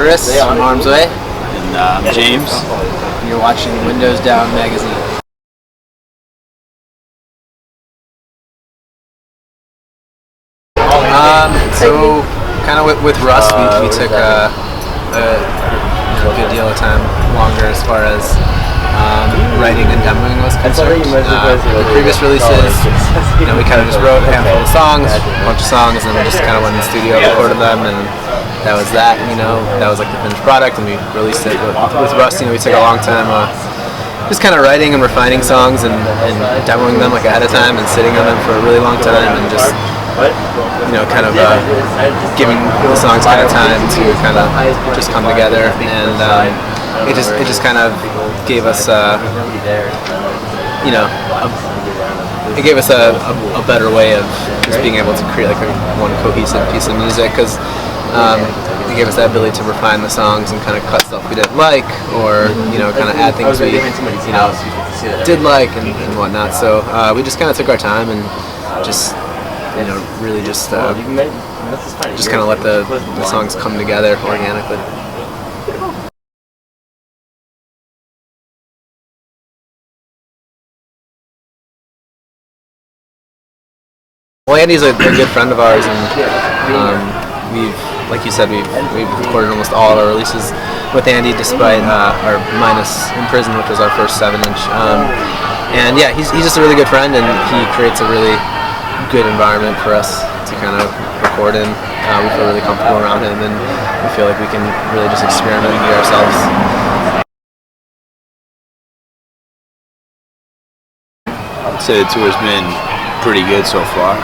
Chris from Arms Way. And I'm James. And you're watching Windows Down Magazine. So kind of with Russ, we took a good deal of time longer as far as writing and demoing was concerned. The previous releases, we kind of just wrote a handful of songs, a bunch of songs, and then we just kind of went in the studio, recorded them, and that was that. That was like the finished product, and we released it. With Russ, we took a long time just kind of writing and refining songs and demoing them like ahead of time and sitting on them for a really long time and just kind of giving the songs kind of time to kind of just come together, and it just kind of gave us it gave us a better way of just being able to create like one cohesive piece of music, because it gave us that ability to refine the songs and kind of cut stuff we didn't like, or kind of add things we did like and whatnot. So we just kind of took our time and just really just kind of let the songs come together organically. Well, Andy's a good friend of ours, and we've, like you said, we've recorded almost all of our releases with Andy, despite our minus in prison, which was our first 7-inch. And yeah, he's just a really good friend, and he creates a really good environment for us to kind of record in. We feel really comfortable around him, and we feel like we can really just experiment and be ourselves. I'd say the tour's been pretty good so far.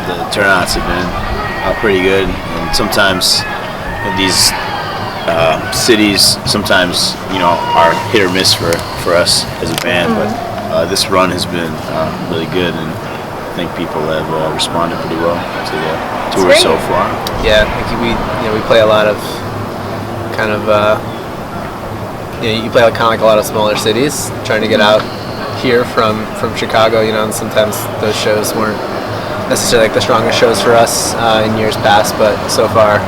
The turnouts have been pretty good, and sometimes these cities sometimes are hit or miss for us as a band, but this run has been really good, and I think people have responded pretty well to the tour so far. Yeah, I think we play a lot of kind of you play like a lot of smaller cities, trying to get out here from Chicago, and sometimes those shows weren't necessarily like the strongest shows for us in years past, but so far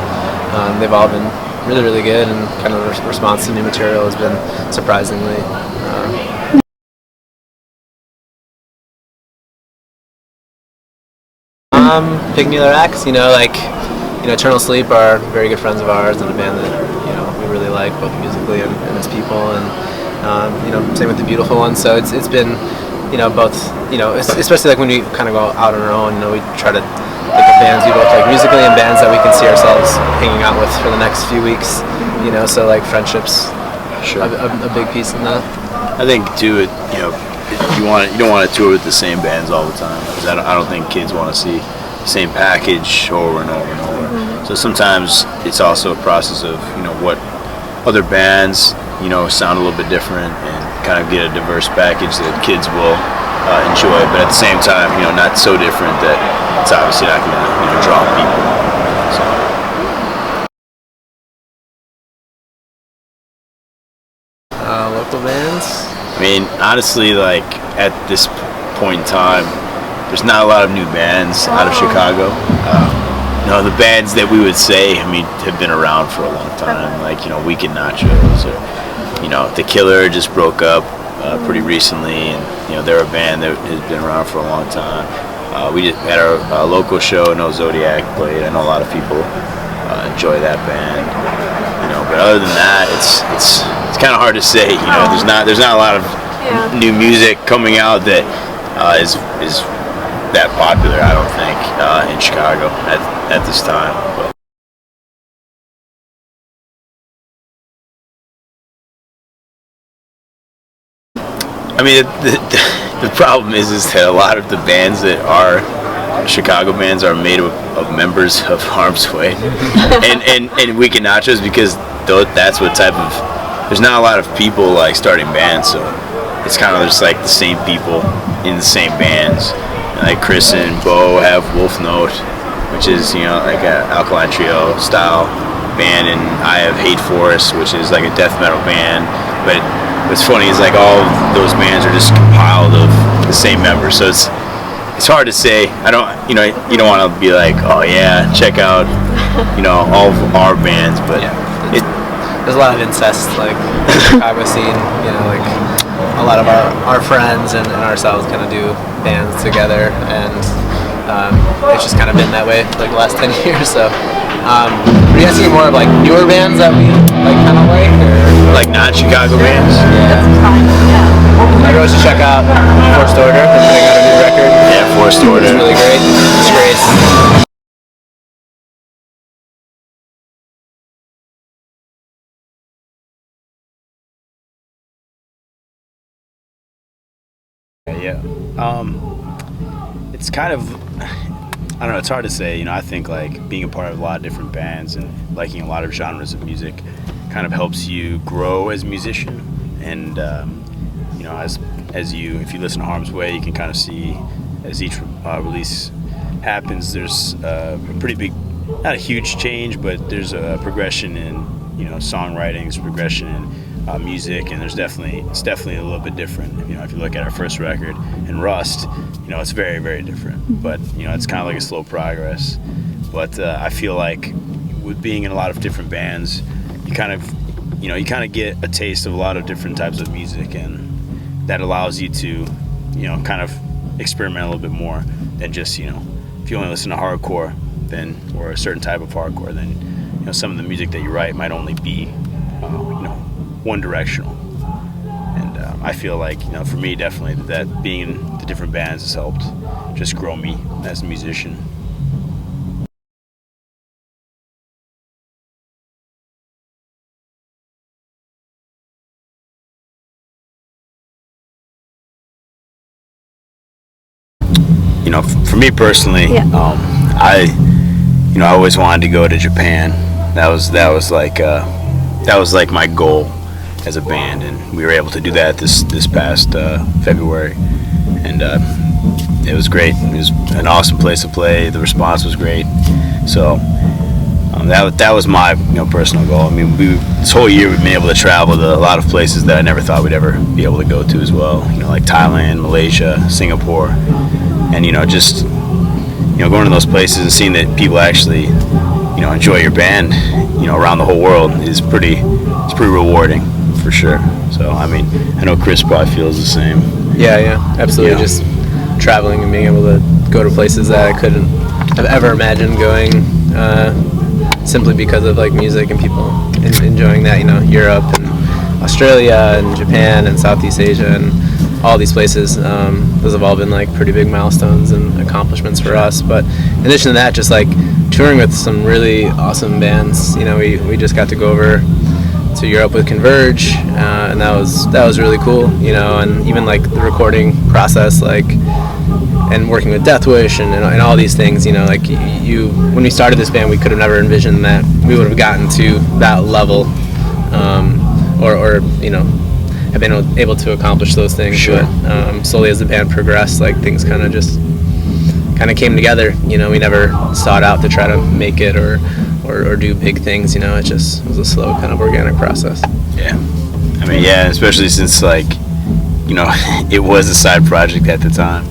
they've all been really, really good, and kind of the response to new material has been surprisingly Pligge acts, Eternal Sleep are very good friends of ours, and a band that we really like both musically and as people, and same with the Beautiful Ones. So it's been both, especially like when we kind of go out on our own, we try to pick up bands we both like musically and bands that we can see ourselves hanging out with for the next few weeks, so like friendships, sure, a big piece in that. I think too, you don't want to tour with the same bands all the time, because I don't think kids want to see the same package over and over and over. So sometimes it's also a process of what other bands sound a little bit different, and kind of get a diverse package that kids will enjoy, but at the same time not so different that it's obviously not going to draw people. So. Local bands? I mean, honestly, like at this point in time, there's not a lot of new bands out of Chicago. The bands that we would say, have been around for a long time, like Weekend Nachos, or The Killer just broke up pretty recently, and they're a band that has been around for a long time. We just had our local show, No Zodiac played. I know a lot of people enjoy that band, but other than that, it's kind of hard to say. There's not a lot of new music coming out that is that popular, I don't think, in Chicago at this time. But. The problem is that a lot of the bands that are Chicago bands are made of members of Arms Way and Weekend Nachos, because that's what type of, there's not a lot of people like starting bands, so it's kind of just like the same people in the same bands. Like Chris and Bo have Wolf Note, which is like an Alkaline Trio style band, and I have Hate Force, which is like a death metal band. But what's funny is like all of those bands are just compiled of the same members, so it's hard to say. You don't want to be like, oh yeah, check out all of our bands, but there's a lot of incest, like in the Chicago scene. You know, like a lot of our friends and ourselves kind of do bands together, and it's just kind of been that way for like the last 10 years. So, are you guys seeing more of like newer bands that we like kind of like, or Like non-Chicago bands? Yeah. Everyone should check out Forced Order. They're putting out a new record. Yeah, Forced Order. It's really great. Disgrace. Yeah. It's kind of, I don't know, it's hard to say. You know, I think like being a part of a lot of different bands and liking a lot of genres of music kind of helps you grow as a musician. And, you know, as you, if you listen to Harm's Way, you can kind of see as each release happens, there's a pretty big, not a huge change, but there's a progression in, you know, songwriting, there's progression in music, and it's definitely a little bit different. You know, if you look at our first record and Rust, you know, it's very, very different. But you know, it's kind of like a slow progress. But I feel like with being in a lot of different bands, you kind of get a taste of a lot of different types of music, and that allows you to, you know, kind of experiment a little bit more than just, you know, if you only listen to hardcore, then, or a certain type of hardcore, then, you know, some of the music that you write might only be, you know, one directional. And I feel like, you know, for me, definitely that being in the different bands has helped just grow me as a musician. You know, for me personally, I always wanted to go to Japan. That was like my goal as a band, and we were able to do that this past February, and it was great. It was an awesome place to play. The response was great. So that was my, you know, personal goal. I mean, this whole year we've been able to travel to a lot of places that I never thought we'd ever be able to go to as well. You know, like Thailand, Malaysia, Singapore, and you know, just, you know, going to those places and seeing that people actually, you know, enjoy your band, you know, around the whole world is pretty rewarding, for sure. So I mean, I know Chris probably feels the same. Yeah, absolutely. Yeah. Just traveling and being able to go to places that I couldn't have ever imagined going, simply because of like music and people enjoying that. You know, Europe and Australia and Japan and Southeast Asia and all these places. Those have all been like pretty big milestones and accomplishments for us. But in addition to that, just like touring with some really awesome bands. You know, we just got to go over to Europe with Converge, and that was really cool. You know, and even like the recording process, like, and working with Death Wish and all these things. You know, like when we started this band, we could have never envisioned that we would have gotten to that level, or you know, have been able to accomplish those things. Sure. But slowly as the band progressed, like things kind of came together. You know, we never sought out to try to make it or do big things. You know, it was a slow kind of organic process. Yeah, I mean, yeah, especially since, like, you know, it was a side project at the time,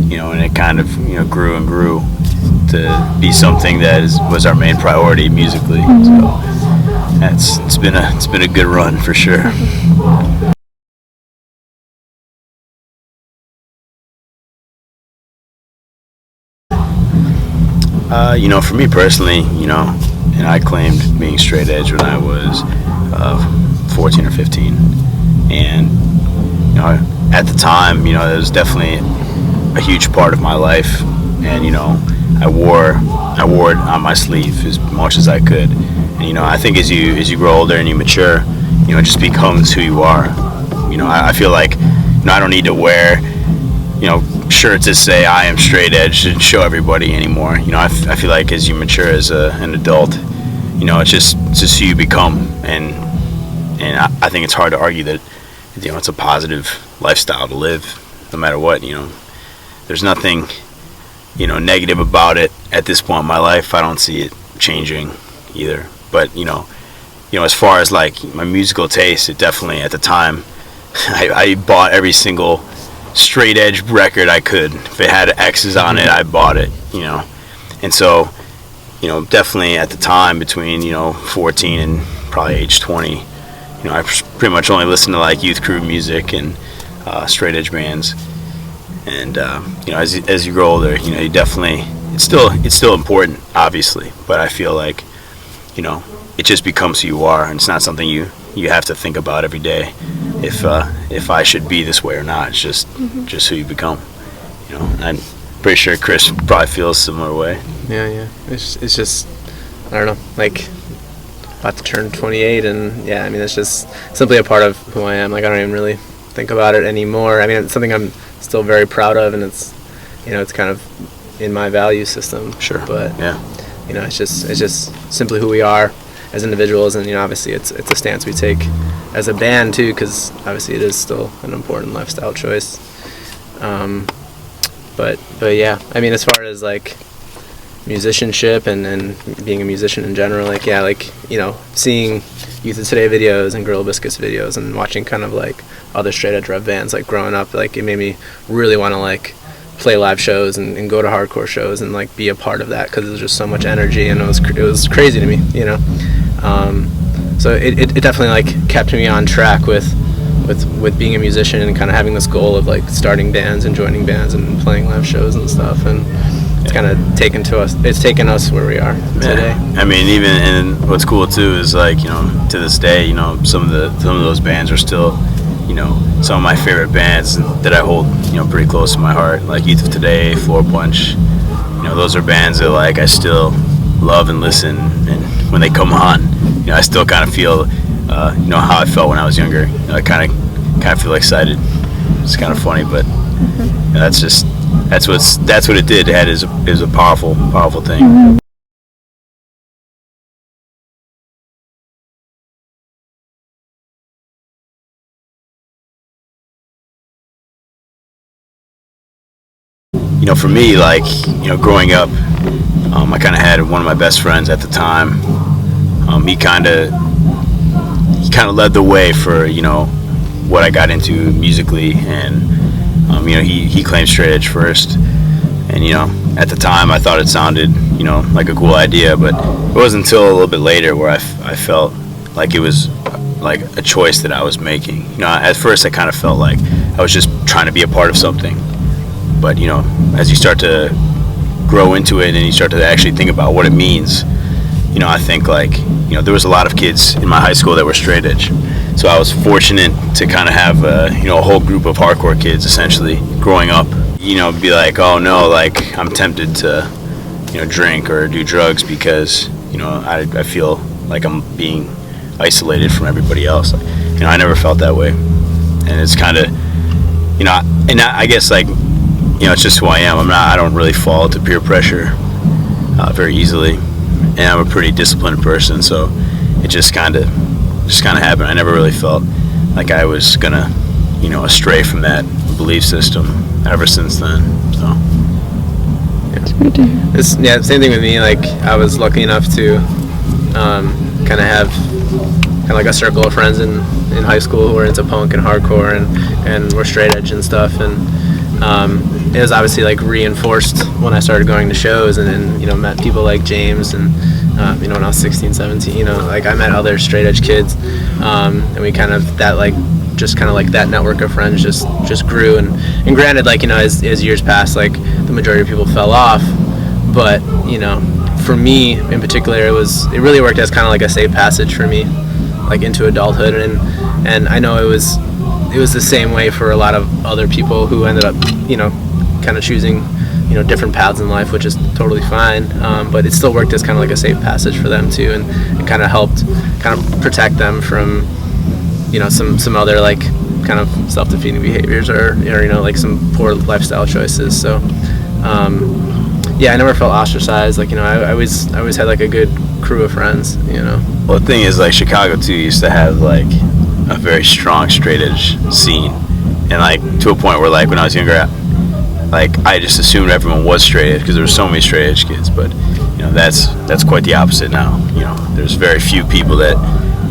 you know, and it kind of, you know, grew and grew to be something that was our main priority musically. So it's been a good run for sure. You know, for me personally, you know, and I claimed being straight edge when I was 14 or 15, and you know, at the time, you know, it was definitely a huge part of my life, and you know, I wore it on my sleeve as much as I could. And you know, I think as you grow older and you mature, you know, it just becomes who you are. You know, I feel like, you know, I don't need to wear, you know, shirts that say I am straight edge to show everybody anymore. You know, I feel like as you mature as an adult, you know, it's just who you become, and I think it's hard to argue that, you know, it's a positive lifestyle to live, no matter what. You know, there's nothing, you know, negative about it at this point in my life. I don't see it changing either. But you know, as far as like my musical taste, it definitely, at the time, I bought every single straight edge record I could. If it had X's on it, I bought it. You know, and so, you know, definitely at the time, between, you know, 14 and probably age 20, I pretty much only listened to like youth crew music and straight edge bands. And as you grow older, you definitely, it's still important, obviously, but I feel like it just becomes who you are, and it's not something you have to think about every day if I should be this way or not. It's just who you become. And I'm pretty sure Chris probably feels a similar way. Yeah. It's just, I don't know, like about to turn 28, and yeah, I mean, it's just simply a part of who I am. Like, I don't even really think about it anymore. I mean, it's something I'm still very proud of, and it's it's kind of in my value system. Sure. But yeah, it's just simply who we are as individuals, and obviously it's a stance we take as a band too, because obviously it is still an important lifestyle choice. But yeah, I mean, as far as like musicianship and being a musician in general, like, yeah, like, seeing Youth of Today videos and Gorilla Biscuits videos and watching kind of like other straight edge rev bands, like growing up, like it made me really want to like play live shows and go to hardcore shows and like be a part of that, because it was just so much energy, and it was crazy to me, so it definitely like kept me on track with being a musician and kind of having this goal of like starting bands and joining bands and playing live shows and stuff, and it's kind of taken us where we are today. I mean, even, and what's cool too is like, to this day, some of those bands are still, some of my favorite bands that I hold, pretty close to my heart, like Youth of Today, Floor Punch. Those are bands that like I still love and listen, and when they come on, I still kind of feel, how I felt when I was younger. I kind of feel excited. It's kind of funny, but that's what it did. It is a powerful thing. For me, like, growing up, I kind of had one of my best friends at the time. He kind of led the way for, what I got into musically, and he claimed straight edge first, and at the time I thought it sounded like a cool idea, but it wasn't until a little bit later where I felt like it was like a choice that I was making. At first I kind of felt like I was just trying to be a part of something, but as you start to grow into it and you start to actually think about what it means, I think like there was a lot of kids in my high school that were straight edge, so I was fortunate to kind of have a whole group of hardcore kids essentially growing up, be like, oh no, like I'm tempted to drink or do drugs because I feel like I'm being isolated from everybody else. I never felt that way, and it's kind of and I guess like it's just who I am. I don't really fall to peer pressure very easily, and I'm a pretty disciplined person, so it just kind of happened. I never really felt like I was gonna astray from that belief system ever since then. So yeah, same thing with me. Like, I was lucky enough to kind of have like a circle of friends in high school who were into punk and hardcore and were straight edge and stuff, and it was obviously like reinforced when I started going to shows, and then met people like James, and when I was 16, 17, like I met other straight edge kids, and we kind of that network of friends just grew, and granted, like as years passed, like the majority of people fell off, but for me in particular, it really worked as kind of like a safe passage for me, like into adulthood, and I know it was the same way for a lot of other people who ended up kind of choosing different paths in life, which is totally fine, but it still worked as kind of like a safe passage for them too, and kind of helped kind of protect them from some other like kind of self-defeating behaviors or like some poor lifestyle choices. So yeah, I never felt ostracized. Like I always had like a good crew of friends. Well, the thing is, like, Chicago too used to have like a very strong straight edge scene, and like to a point where like when I was younger, like I just assumed everyone was straight edge because there were so many straight edge kids, but that's quite the opposite now. There's very few people that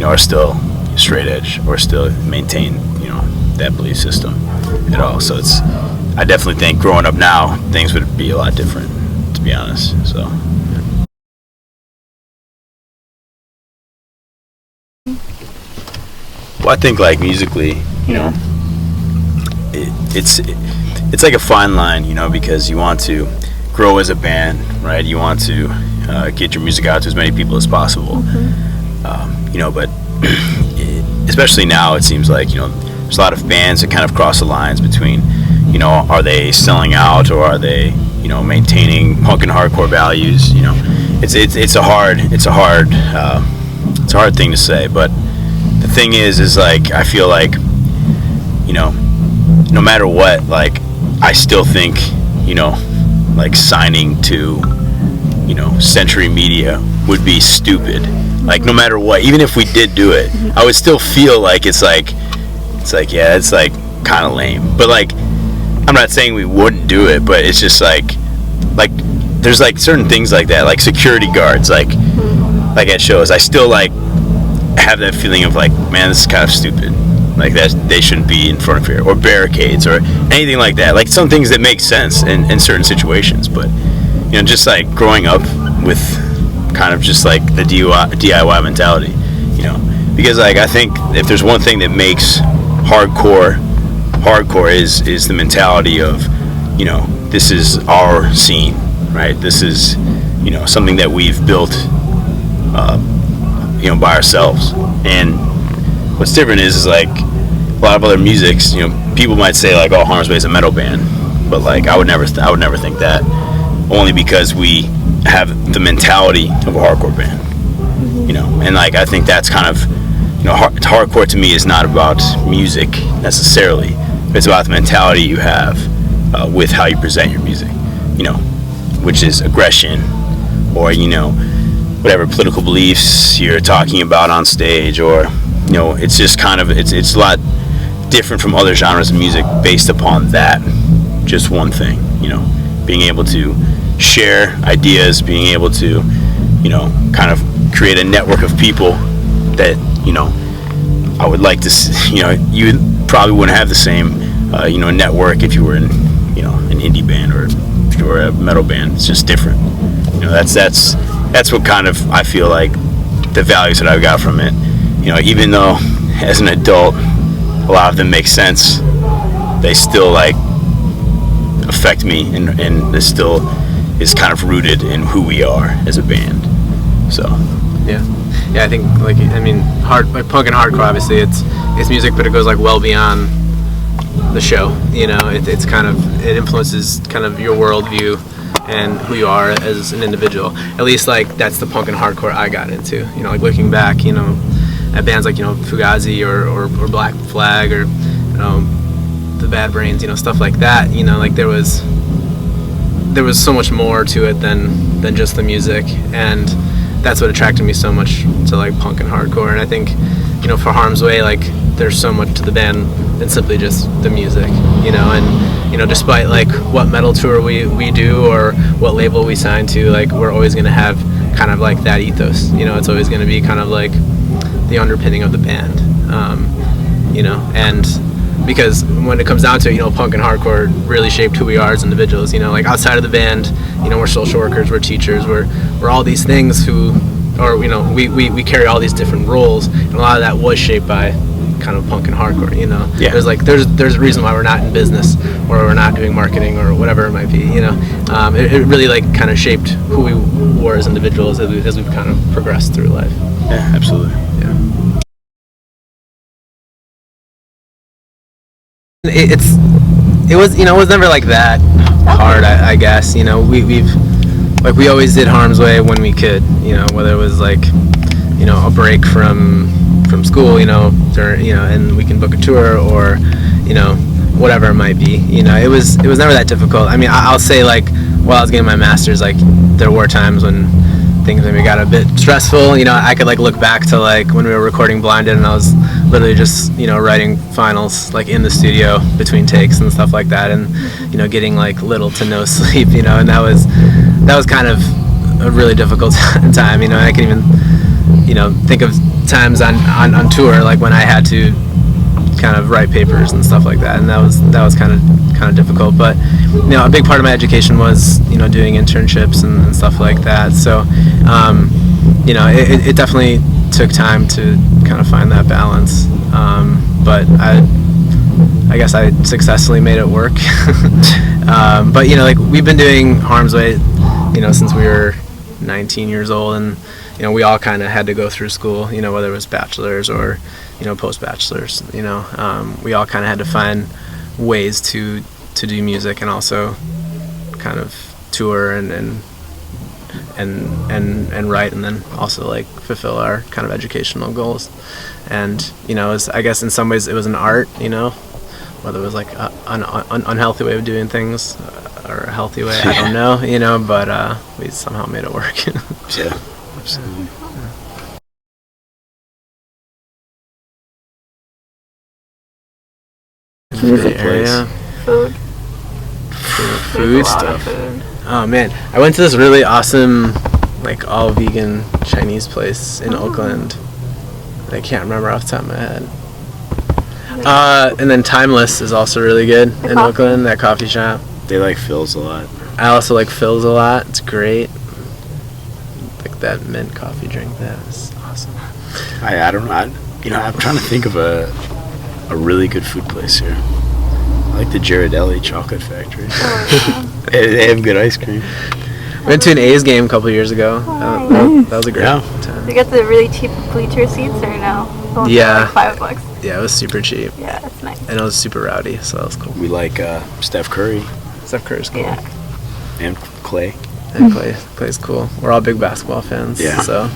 are still straight edge or still maintain that belief system at all. So I definitely think growing up now things would be a lot different, to be honest. So Well, I think like musically, you know, it's like a fine line, you know, because you want to grow as a band, right? You want to get your music out to as many people as possible, you know, but especially now it seems like, you know, there's a lot of bands that kind of cross the lines between, you know, are they selling out or are they, you know, maintaining punk and hardcore values? You know, it's a hard thing to say, but the thing is like I feel like, you know, no matter what, like I still think, you know, like signing to, you know, Century Media would be stupid. Like no matter what, even if we did do it, I would still feel like it's like yeah, it's like kind of lame. But like I'm not saying we wouldn't do it, but it's just like there's like certain things like that, like security guards, like at shows, I still like have that feeling of like, man, this is kind of stupid. Like that they shouldn't be in front of here, or barricades, or anything like that. Like some things that make sense in certain situations, but you know, just like growing up with kind of just like the DIY mentality, you know, because like I think if there's one thing that makes hardcore is the mentality of, you know, this is our scene, right? This is, you know, something that we've built, you know, by ourselves. And what's different is like a lot of other musics, you know, people might say like, oh, Harm's Way is a metal band, but like I would never think that, only because we have the mentality of a hardcore band, you know. And like I think that's kind of, you know, hardcore to me is not about music necessarily, but it's about the mentality you have with how you present your music, you know, which is aggression, or, you know, whatever political beliefs you're talking about on stage, or, you know, it's just kind of, it's a lot different from other genres of music based upon that, just one thing, you know, being able to share ideas, being able to, you know, kind of create a network of people that, you know, I would like to, you know, you probably wouldn't have the same, you know, network if you were in, you know, an indie band, or if you were a metal band. It's just different, you know. That's what kind of I feel like the values that I got from it, you know. Even though as an adult a lot of them make sense, they still like affect me, and it still is kind of rooted in who we are as a band. So yeah, I think like, I mean, like punk and hardcore, obviously it's music, but it goes like well beyond the show, you know. It's kind of, it influences kind of your worldview and who you are as an individual. At least like that's the punk and hardcore I got into, you know, like looking back, you know, at bands like, you know, Fugazi or Black Flag, or, you know, the Bad Brains, you know, stuff like that, you know, like there was so much more to it than just the music, and that's what attracted me so much to like punk and hardcore. And I think, you know, for Harm's Way, like there's so much to the band than simply just the music, you know. And, you know, despite like what metal tour we do or what label we sign to, like we're always going to have kind of like that ethos, you know. It's always going to be kind of like the underpinning of the band, you know. And because when it comes down to it, you know, punk and hardcore really shaped who we are as individuals, you know. Like outside of the band, you know, we're social workers, we're teachers, we're all these things who, or, you know, we carry all these different roles, and a lot of that was shaped by kind of punk and hardcore, you know. Yeah. There's a reason why we're not in business, or we're not doing marketing, or whatever it might be, you know. It really like kind of shaped who we were as individuals as we've kind of progressed through life. Yeah, absolutely. Yeah. It was, you know, it was never like that hard, I guess, you know. We always did Harm's Way when we could, you know, whether it was like, you know, a break from school, you know, and we can book a tour, or, you know, whatever it might be, you know. It was never that difficult. I mean, I'll say like while I was getting my master's, like there were times when things maybe got a bit stressful, you know. I could like look back to like when we were recording Blinded, and I was literally just, you know, writing finals like in the studio between takes and stuff like that, and, you know, getting like little to no sleep, you know. And that was kind of a really difficult time, you know. I can even, you know, think of times on tour, like when I had to kind of write papers and stuff like that, and that was kind of difficult. But, you know, a big part of my education was, you know, doing internships and stuff like that. So you know, it definitely took time to kind of find that balance. But I guess I successfully made it work. But you know, like we've been doing Harm's Way, you know, since we were 19 years old, and you know, we all kind of had to go through school, you know, whether it was bachelor's or, you know, post-bachelor's, you know, we all kind of had to find ways to do music and also kind of tour and write, and then also like fulfill our kind of educational goals. And you know, I guess in some ways it was an art, you know, whether it was like an unhealthy way of doing things or a healthy way, I don't know, you know, but we somehow made it work. Yeah, absolutely. Favorite place? Yeah. Food. Food stuff. Oh man, I went to this really awesome, like all vegan Chinese place in Oakland. I can't remember off the top of my head. And then Timeless is also really good in Oakland, that coffee shop. They like Phil's a lot. I also like Phil's a lot. It's great. Like that mint coffee drink, that is awesome. I don't know. You know, I'm trying to think of a really good food place here. I like the Ghirardelli Chocolate Factory. They have good ice cream. We went to an A's game a couple years ago. That was a great time. You get the really cheap bleacher seats or no? The ones Yeah. for like $5. Yeah, it was super cheap. Yeah, that's nice. And it was super rowdy, so that was cool. We like Steph Curry Steph Curry's cool. Yeah. and Clay. And Clay's cool. We're all big basketball fans. Yeah. So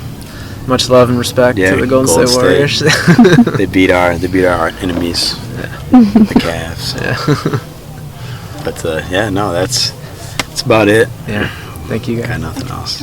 much love and respect to the Golden State Warriors. They beat our enemies, the Cavs. Yeah. But yeah, no, that's about it. Yeah. Thank you guys. Got nothing else.